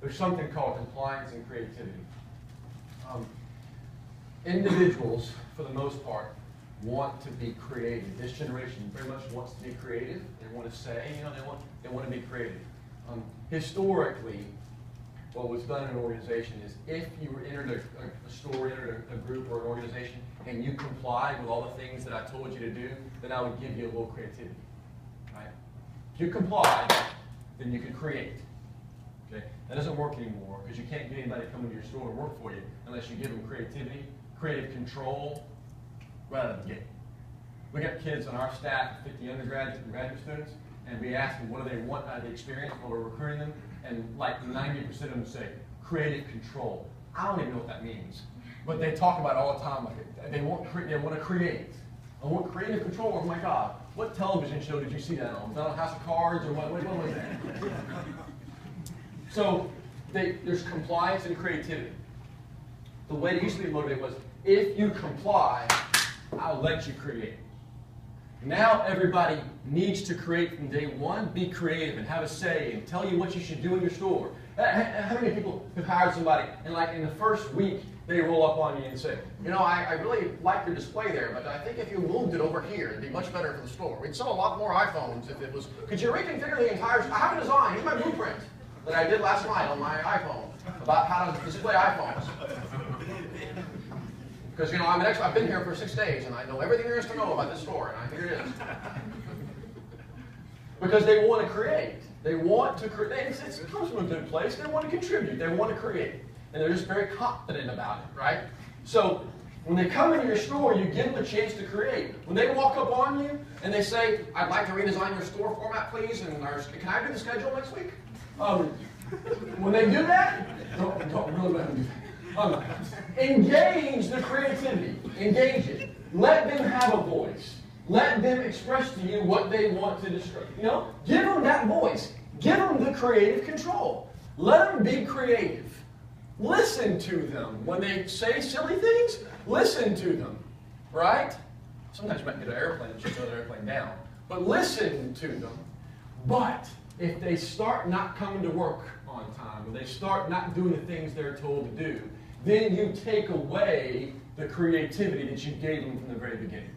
there's something called compliance and creativity. Individuals, for the most part, want to be creative. This generation very much wants to be creative. They want to say, they want to be creative. Historically, what was done in an organization is if you were entered a store, entered a group or an organization, and you complied with all the things that I told you to do, then I would give you a little creativity. Right? If you complied, then you could create. Okay? That doesn't work anymore because you can't get anybody to come into your store and work for you unless you give them creativity, creative control, right out of the gate. We got kids on our staff, 50 undergraduate and graduate students, and we ask them what do they want out of the experience while we're recruiting them, and like 90% of them say, creative control. I don't even know what that means, but they talk about it all the time. Like they want to create. I want creative control. Oh my God, what television show did you see that on? Was that on House of Cards or what was that? So there's compliance and creativity. The way it used to be motivated was, if you comply, I'll let you create. Now everybody needs to create from day one, be creative and have a say and tell you what you should do in your store. How many people have hired somebody and like in the first week they roll up on you and say, I really like your display there, but I think if you moved it over here, it'd be much better for the store. We'd sell a lot more iPhones if it was, could you reconfigure the entire, I have a design, here's my blueprint that I did last night on my iPhone about how to display iPhones. Because, I'm an expert. I've been here for 6 days, and I know everything there is to know about this store, and here it is. Because they want to create. They want to create. It comes from a good place. They want to contribute. They want to create. And they're just very confident about it, right? So when they come into your store, you give them a chance to create. When they walk up on you, and they say, I'd like to redesign your store format, please, and can I do the schedule next week? When they do that, don't really let them do that. Engage the creativity. Engage it. Let them have a voice. Let them express to you what they want to describe. Give them that voice. Give them the creative control. Let them be creative. Listen to them. When they say silly things, listen to them. Right? Sometimes you might get an airplane and shut the airplane down. But listen to them. But if they start not coming to work on time, or they start not doing the things they're told to do, then you take away the creativity that you gave them from the very beginning.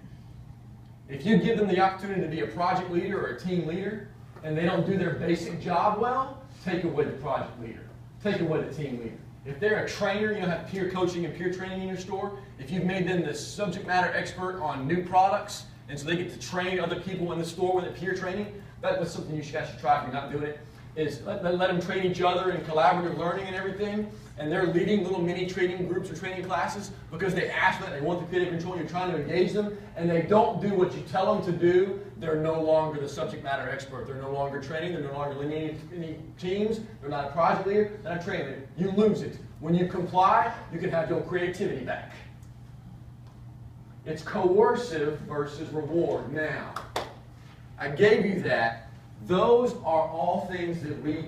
If you give them the opportunity to be a project leader or a team leader, and they don't do their basic job well, take away the project leader. Take away the team leader. If they're a trainer, have peer coaching and peer training in your store, if you've made them the subject matter expert on new products, and so they get to train other people in the store with a peer training, that's something you guys should try if you're not doing it, is let them train each other in collaborative learning and everything, and they're leading little mini training groups or training classes because they ask that, they want the creative control, you're trying to engage them, and they don't do what you tell them to do, they're no longer the subject matter expert. They're no longer training, they're no longer leading any teams, they're not a project leader, they're not a trainer leader. You lose it. When you comply, you can have your creativity back. It's coercive versus reward. Now, I gave you that. Those are all things that we